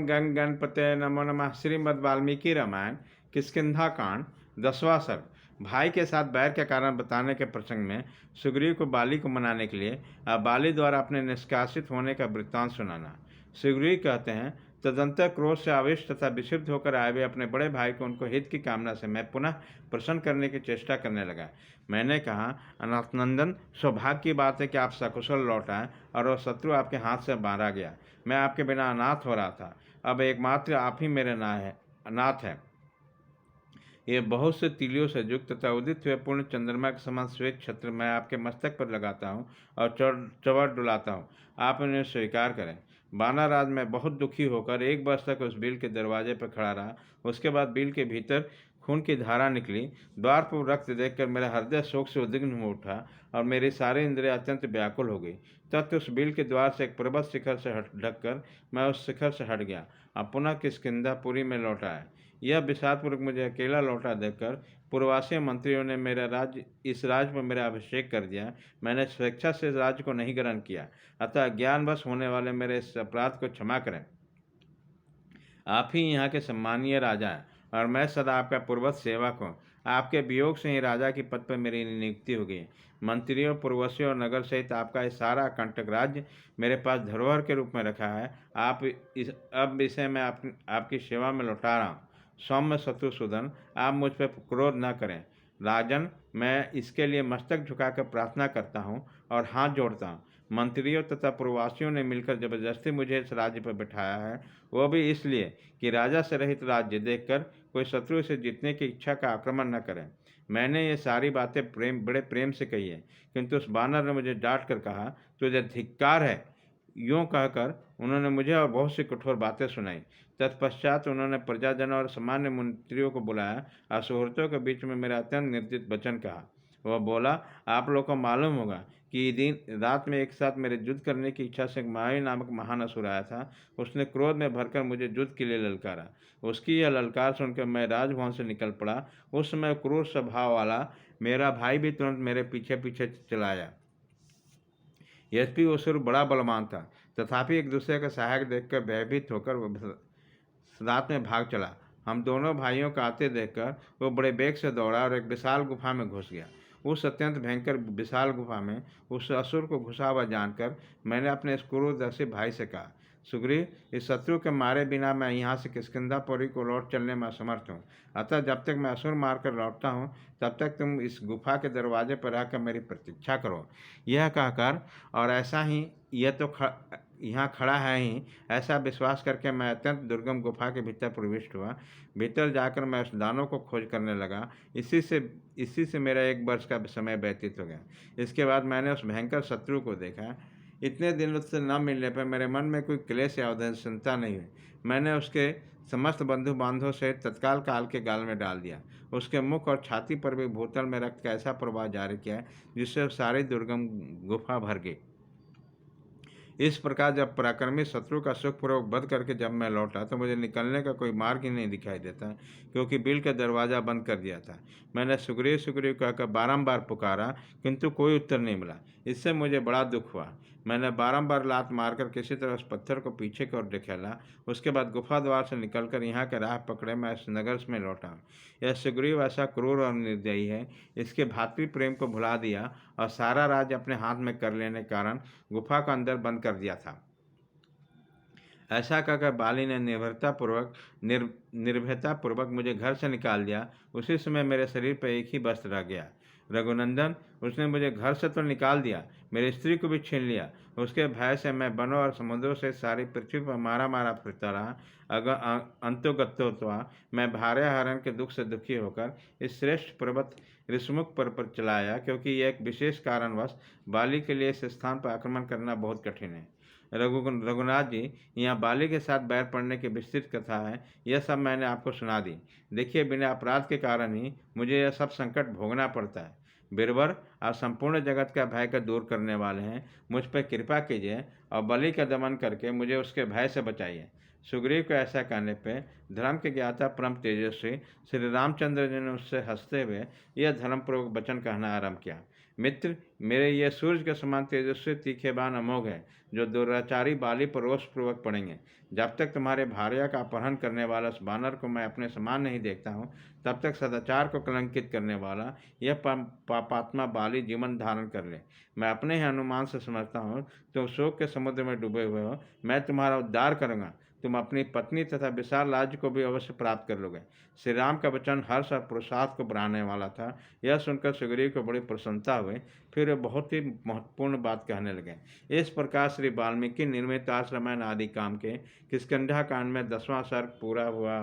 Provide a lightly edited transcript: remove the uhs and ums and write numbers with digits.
ओम गंग गणपते नमो नमः। श्रीमद् वाल्मीकि रामायण किष्किंधा कांड 10वां सर्ग। भाई के साथ बैर के कारण बताने के प्रसंग में सुग्रीव को बाली को मनाने के लिए बाली द्वारा अपने निष्कासित होने का वृत्तांत सुनाना। सुग्रीव कहते हैं, तदंतर क्रोध से आवेश तथा विक्षिप्त होकर आए हुए अपने बड़े भाई को उनको हित की कामना से मैं पुनः प्रसन्न करने की चेष्टा करने लगा। मैंने कहा, अनाथनंदन, सौभाग्य की बात है कि आप सकुशल लौट आए और वह शत्रु आपके हाथ से मारा गया। मैं आपके बिना अनाथ हो रहा था, अब एकमात्र आप ही मेरे अनाथ हैं। ये बहुत से तिलियों से युक्त तथा उदित हुए पूर्ण चंद्रमा के समान श्वेत छत्र मैं आपके मस्तक पर लगाता हूँ और चवर डुलाता हूँ, आप उन्हें स्वीकार करें। बानाराज में बहुत दुखी होकर 1 वर्ष तक उस बिल के दरवाजे पर खड़ा रहा। उसके बाद बिल के भीतर खून की धारा निकली। द्वार पर रक्त देखकर मेरा हृदय शोक से उद्विग्न हो उठा और मेरी सारी इंद्रियां अत्यंत व्याकुल हो गई। तब उस बिल के द्वार से एक पर्वत शिखर से ढककर मैं उस शिखर से हट गया। अब पुनः किष्किंधापुरी में लौट आया। यह विषादपूर्वक मुझे अकेला लौटा देखकर पूर्ववासी मंत्रियों ने इस राज्य पर मेरा अभिषेक कर दिया। मैंने स्वेच्छा से राज्य को नहीं ग्रहण किया, अतः ज्ञानवश होने वाले मेरे इस अपराध को क्षमा करें। आप ही यहाँ के सम्मानीय राजा हैं और मैं सदा आपका पूर्वज सेवक हूँ। आपके वियोग से ही राजा की पद पर मेरी नियुक्ति हो गई। मंत्रियों, पूर्वसियों और नगर सहित आपका ये सारा कंटक राज्य मेरे पास धरोहर के रूप में रखा है। अब इसे मैं आपकी सेवा में लौटा रहा हूँ। सौम्य शत्रुसूदन, आप मुझ पर क्रोध न करें। राजन, मैं इसके लिए मस्तक झुकाकर प्रार्थना करता हूँ और हाथ जोड़ता हूँ। मंत्रियों तथा पूर्ववासियों ने मिलकर जबरदस्ती मुझे इस राज्य पर बिठाया है, वह भी इसलिए कि राजा से रहित राज्य देखकर कोई शत्रु से जीतने की इच्छा का आक्रमण न करे। मैंने ये सारी बातें बड़े प्रेम से कही है, किंतु उस बानर ने मुझे डांट कर कहा, तुझे धिक्कार है। यूँ कहकर उन्होंने मुझे और बहुत सी कठोर बातें सुनाई। तत्पश्चात उन्होंने प्रजाजनों और सामान्य मंत्रियों को बुलाया और सुहृतों के बीच में मेरा अत्यंत निर्दित वचन कहा। वह बोला, आप लोगों को मालूम होगा कि दिन रात में एक साथ मेरे युद्ध करने की इच्छा से एक मायावी नामक महान असुर आया था। उसने क्रोध में भरकर मुझे युद्ध के लिए ललकारा। उसकी यह ललकार सुनकर मैं राजभवन से निकल पड़ा। उस समय क्रूर स्वभाव वाला मेरा भाई भी तुरंत मेरे पीछे पीछे चलाया। यद्यपि वो असुर बड़ा बलवान था, तथापि एक दूसरे का सहायक देखकर भयभीत होकर वह रात में भाग चला। हम दोनों भाइयों को आते देखकर वो बड़े बेग से दौड़ा और एक विशाल गुफा में घुस गया। उस अत्यंत भयंकर विशाल गुफा में उस असुर को घुसा हुआ जानकर मैंने अपने इस क्रूरदर्शी भाई से कहा, सुग्रीव, इस शत्रु के मारे बिना मैं यहाँ से किष्किंधापुरी को लौट चलने में असमर्थ हूँ। अतः जब तक मैं असुर मारकर लौटता हूँ, तब तक तुम इस गुफा के दरवाजे पर रहकर मेरी प्रतीक्षा करो। यह कहकर, और ऐसा ही यह तो यहाँ खड़ा है ही, ऐसा विश्वास करके मैं अत्यंत दुर्गम गुफा के भीतर प्रविष्ट हुआ। भीतर जाकर मैं उस दानव को खोज करने लगा। इसी से मेरा 1 वर्ष का समय व्यतीत हो गया। इसके बाद मैंने उस भयंकर शत्रु को देखा। इतने दिनों से न मिलने पर मेरे मन में कोई क्लेश या उदासीनता नहीं हुई। मैंने उसके समस्त बंधु बांधवों से तत्काल काल के गाल में डाल दिया। उसके मुख और छाती पर भी भूतल में रक्त का ऐसा प्रवाह जारी किया जिससे सारी दुर्गम गुफा भर गई। इस प्रकार जब पराक्रमी शत्रु का सुखपूर्वक वध करके जब मैं लौटा तो मुझे निकलने का कोई मार्ग ही नहीं दिखाई देता, क्योंकि बिल का दरवाज़ा बंद कर दिया था। मैंने सुग्रीव सुग्रीव कहकर बारंबार पुकारा, किंतु कोई उत्तर नहीं मिला। इससे मुझे बड़ा दुख हुआ। मैंने बारंबार लात मारकर किसी तरह उस पत्थर को पीछे की ओर ढकेला। उसके बाद गुफा द्वार से निकलकर यहाँ के राह पकड़े मैं इस नगर में लौटा। यह सुग्रीव ऐसा क्रूर और निर्दयी है, इसके भातृ प्रेम को भुला दिया और सारा राज्य अपने हाथ में कर लेने के कारण गुफा का अंदर बंद कर दिया था। ऐसा कहकर बाली ने निर्भयतापूर्वक मुझे घर से निकाल दिया। उसी समय मेरे शरीर पर एक ही वस्त्र रह गया। रघुनंदन, उसने मुझे घर से तो निकाल दिया, मेरी स्त्री को भी छीन लिया। उसके भय से मैं वनों और समुद्रों से सारी पृथ्वी पर मारा मारा फिरता रहा। अगर अंतोगत्वा मैं भार्य हरण के दुख से दुखी होकर इस श्रेष्ठ पर्वत ऋषमुख पर चलाया, क्योंकि यह एक विशेष कारणवश बाली के लिए इस स्थान पर आक्रमण करना बहुत कठिन है। रघुनाथ जी, यहाँ बाली के साथ बैर पड़ने की विस्तृत कथा है। यह सब मैंने आपको सुना दी। देखिए, बिना अपराध के कारण ही मुझे यह सब संकट भोगना पड़ता है। बीरबर, आप संपूर्ण जगत का भय को दूर करने वाले हैं, मुझ पर कृपा कीजिए और बलि का दमन करके मुझे उसके भय से बचाइए। सुग्रीव को ऐसा कहने पर धर्म के ज्ञाता परम तेजस्वी श्री रामचंद्र जी ने उससे हंसते हुए यह धर्मपूर्वक वचन कहना आरंभ किया। मित्र, मेरे ये सूर्य के समान तेजस्वी तीखे बाण अमोघ है, जो दुराचारी बाली पर रोषपूर्वक पड़ेंगे। जब तक तुम्हारे भार्या का अपहरण करने वाला उस बानर को मैं अपने समान नहीं देखता हूँ, तब तक सदाचार को कलंकित करने वाला यह पापात्मा बाली जीवन धारण कर ले। मैं अपने ही अनुमान से समझता हूँ तुम शोक के समुद्र में डूबे हुए हो। मैं तुम्हारा उद्धार करूँगा। तुम अपनी पत्नी तथा विशाल राज्य को भी अवश्य प्राप्त कर लोगे। श्री राम का वचन हर्ष और पुरुषार्थ को बढ़ाने वाला था। यह सुनकर सुग्रीव को बड़ी प्रसन्नता हुई। फिर वे बहुत ही महत्वपूर्ण बात कहने लगे। इस प्रकार श्री वाल्मीकि निर्मित रामायण आदि काम के किष्किंधा कांड में 10वां सर्ग पूरा हुआ।